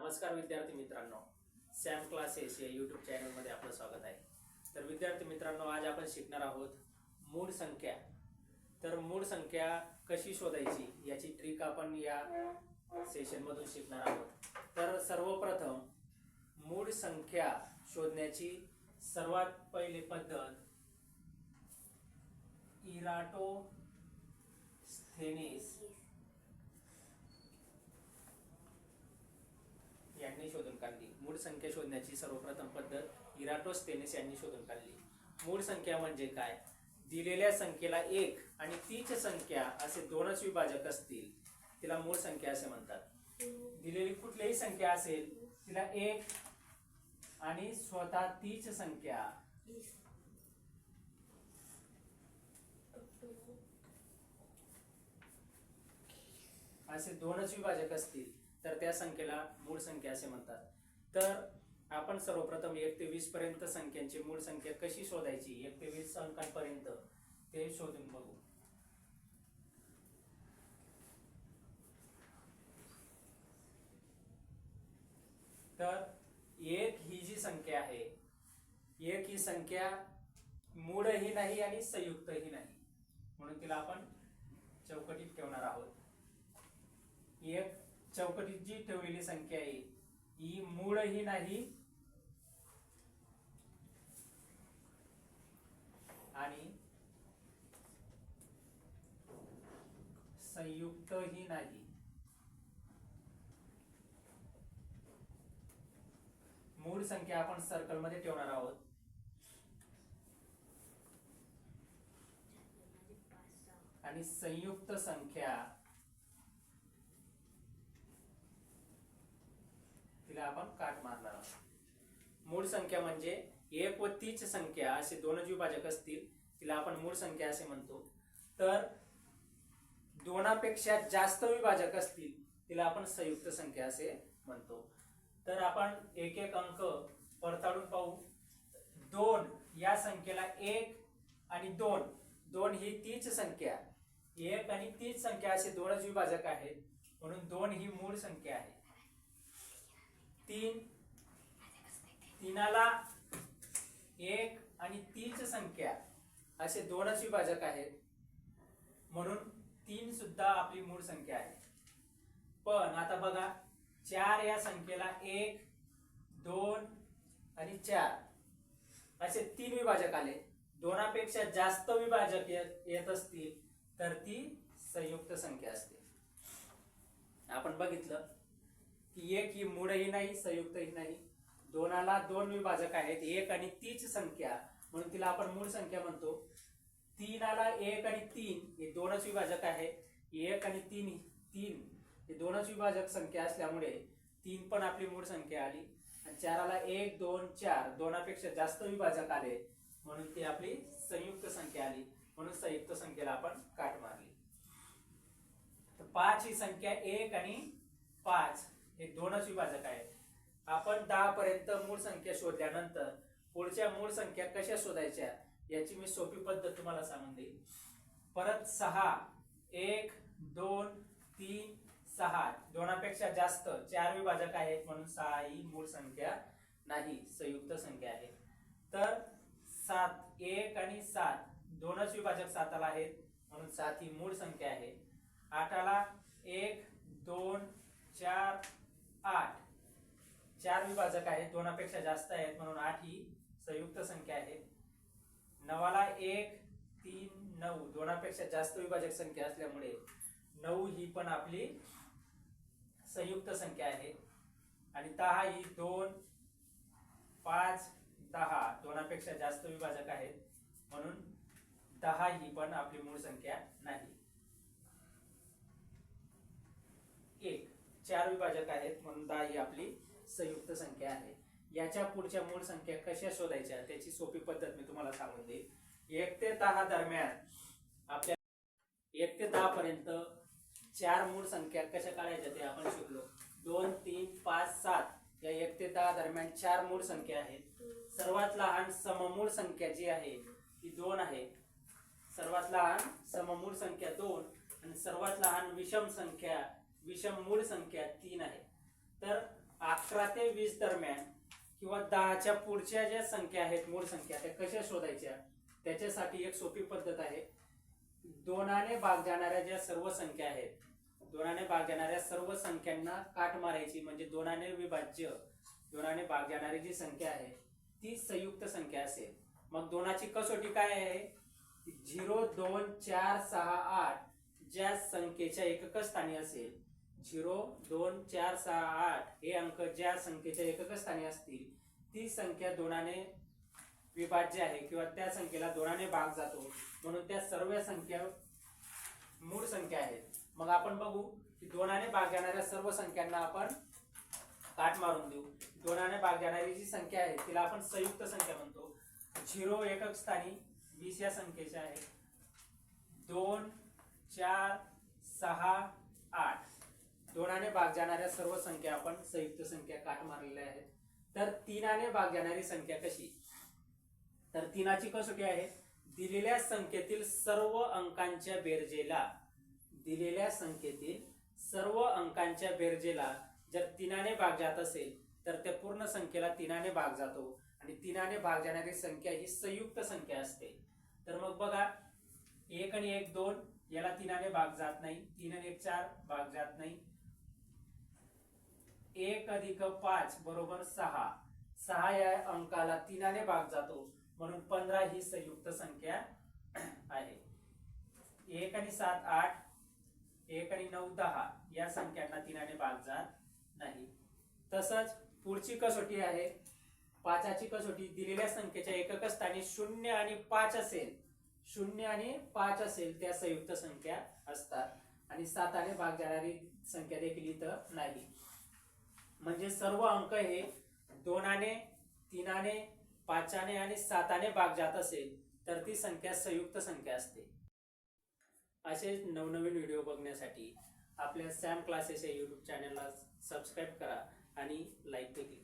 नमस्कार विद्यार्थी मित्रांनो, सॅम क्लासेस या यूट्यूब चॅनलमध्ये आपलं स्वागत आहे. तर विद्यार्थी मित्रांनो, आज आपण शिकणार आहोत मूळ संख्या. तर मूळ संख्या कशी शोधायची याची ट्रिक आपण या सेशनमधून शिकणार आहोत. तर सर्वप्रथम मूळ संख्या शोधण्याची सर्वात पहिली पद्धत इराटोस्थेनेस यांनी शोधून काढली. मूळ संख्या शोधण्याची सर्वप्रथम पद्धत इराटोस्थेनेस यांनी शोधून काढली. मूळ संख्या म्हणजे काय? दिलेल्या संख्येला एक आणि तीच संख्या असे दोनच विभाजक असतील तिला मूळ संख्या असे म्हणतात. दिलेली कुठलीही संख्या असेल तिला एक आणि स्वतः तीच संख्या असे दोनच विभाजक असतील तर त्या संख्येला मूळ संख्या असे म्हणतात. तर आपण सर्वप्रथम 1 ते 20 पर्यंत संख्यांची मूळ संख्या कशी शोधायची, 1 ते 20 अंकांपर्यंत ते शोधून बघू. तर 1 ही जी संख्या आहे, 1 ही संख्या मूळही नाही आणि संयुक्तही नाही, म्हणून तिला आपण चौकटीत ठेवणार आहोत. एक चौकटीत जी ठेवलेली संख्या आहे ही मूळही नाही आणि संयुक्तही नाही. मूळ संख्या आपण सर्कल मध्ये ठेवणार आहोत. आणि संयुक्त संख्या तिला आपण काट मारणार आहोत. मूळ संख्या म्हणजे एक व तीच संख्या असे दोनच विभाजक असतील तिला आपण मूळ संख्या असे म्हणतो. तर दोनापेक्षा जास्त विभाजक असतील तिला आपण संयुक्त संख्या असे म्हणतो. तर आपण एक एक अंक पडताळून पाहू. 2 या संख्येला 1 आणि 2, 2 ही तीच संख्या, 1 आणि तीच संख्या असे दोनच विभाजक आहेत, म्हणून 2 ही मूळ संख्या आहे. 3, 3ला 1 आणि तीच संख्या असे दोनच विभाजक आहेत, म्हणून 3 सुद्धा आपली मूळ संख्या आहे. पण आता बघा, 4 या संख्येला 1, 2 आणि 4 असे 3 विभाजक आले. दोनापेक्षा जास्त विभाजक येत असतील तर ती संयुक्त संख्या असते. आपण बघितलं की 1 ही मूळही नाही संयुक्तही नाही. 2ला 2 विभाजक आहेत, 1 आणि तीच संख्या, म्हणून तिला आपण मूळ संख्या म्हणतो. 3ला 1 आणि 3 हे दोनच विभाजक आहेत, 1 आणि 3 हे दोनच विभाजक संख्या असल्यामुळे 3 पण आपली मूळ संख्या आली. आणि 4ला 1, 2, 4 दोनापेक्षा जास्त विभाजक आले, म्हणून ती आपली संयुक्त संख्या आली, म्हणून संयुक्त संख्येला आपण काट मारली. 5 ही संख्या 1 आणि 5 हे दोनच विभाजक आहेत. आपण 10 पर्यंत मूळ संख्या शोधल्यानंतर पुढच्या मूळ संख्या कशा शोधायच्या याची मी सोपी पद्धत तुम्हाला सांगून देईल. परत 6, 1, 2, 3, 6 दोनापेक्षा जास्त 4 विभाजक आहेत, म्हणून 6 ही मूळ संख्या नाही संयुक्त संख्या आहे. तर 7, 1 आणि 7 दोनच विभाजक 7ला आहेत, म्हणून 7 ही मूळ संख्या आहे. 8ला 1, 2, 4, 8 4 विभाजक आहेत, दोनापेक्षा जास्त आहेत, म्हणून 8 ही संयुक्त संख्या आहे. 9ला 1, 3, 9 दोनापेक्षा जास्त विभाजक संख्या असल्यामुळे 9 ही पण आपली संयुक्त संख्या आहे. आणि 10 ही 2, 5, 10 दोनापेक्षा जास्त विभाजक आहेत, म्हणून 10 ही पण आपली मूळ संख्या नाही. 1 4 विभाजक आहेत, म्हणून 10 ही आपली संयुक्त संख्या आहे. याच्या पुढच्या मूळ संख्या कशा शोधायच्या त्याची सोपी पद्धत मी तुम्हाला सांगून देईल. 1 ते 10 दरम्यान आपल्या 1 ते 10 पर्यंत 4 मूळ संख्या कशा काढायच्या ते आपण शिकलो. 2, 3, 5, 7 या 1 ते 10 दरम्यान 4 मूळ संख्या आहेत. सर्वात लहान सममूळ संख्या जी आहे ती 2 आहे. सर्वात लहान सममूळ संख्या 2 आणि सर्वात लहान विषम मूळ संख्या 3 आहे. तर 11 ते 20 दरम्यान किंवा 10च्या पुढच्या ज्या संख्या आहेत मूळ संख्या त्या कशा शोधायच्या त्याच्यासाठी एक सोपी पद्धत आहे. दोनाने भाग जाणाऱ्या ज्या सर्व संख्या आहेत, दोनाने भाग जाणाऱ्या सर्व संख्यांना काट मारायची म्हणजे दोनाने विभाज्य दोनाने भाग जाणारी जी संख्या आहे ती संयुक्त संख्या असेल. मग दोनाची कसोटी काय आहे? 0 2 4 6 8 ज्या संख्येच्या एकक स्थानी असेल, 0 2 4 6 8 हे अंक ज्या संख्येच्या एकक स्थानी असतील ती संख्या दोनाने विभाज्य आहे किंवा त्या संख्येला दोनाने भाग जातो म्हणून त्या सर्व संख्या मूळ संख्या आहेत. मग आपण बघू की दोनाने भाग जाणाऱ्या सर्व संख्यांना आपण काट मारून देऊ. दोनाने भाग जाणारी जी संख्या आहे तिला आपण संयुक्त संख्या म्हणतो. 0 एकक स्थानी 20 या संख्येचे आहे, 2 4 6 8 दोनाने भाग जाणाऱ्या सर्व संख्या आपण संयुक्त संख्या काट मारलेल्या आहेत. तर तीनाने भाग जाणारी संख्या कशी? तर तीनाची कसोटी आहे दिलेल्या संख्येतील सर्व अंकांच्या बेरजेला, दिलेल्या संख्येतील सर्व अंकांच्या बेरजेला जर तीनाने भाग जात असेल तर त्या पूर्ण संख्येला तीनाने भाग जातो आणि तीनाने भाग जाणारी संख्या ही संयुक्त संख्या असते. तर मग बघा 1 आणि 1 2 याला तीनाने भाग जात नाही, 3 आणि 1 4 भाग जात नाही. 1 अधिक 5 बरोबर 6, 6 या अंकाला तीनाने भाग जातो म्हणून 15 ही संयुक्त संख्या आहे. 1 आणि 7 8, 1 आणि 9 10 या संख्यांना तीनाने भाग जात नाही. तसंच पुढची कसोटी आहे 5ची कसोटी. दिलेल्या संख्येच्या एकक स्थानी 0 आणि 5 असेल, 0 आणि 5 असेल त्या संयुक्त संख्या असतात आणि 7ने भाग जाणारी संख्या देखील इथं नाही. म्हणजे सर्व अंक हे 2ने 3ने 5ने आणि 7ने भाग जात असेल तर ती संख्या संयुक्त संख्या असते. असे नवनवीन व्हिडिओ बघण्यासाठी आपल्या सॅम क्लासेस या YouTube चॅनलला सबस्क्राईब करा आणि लाईक देखील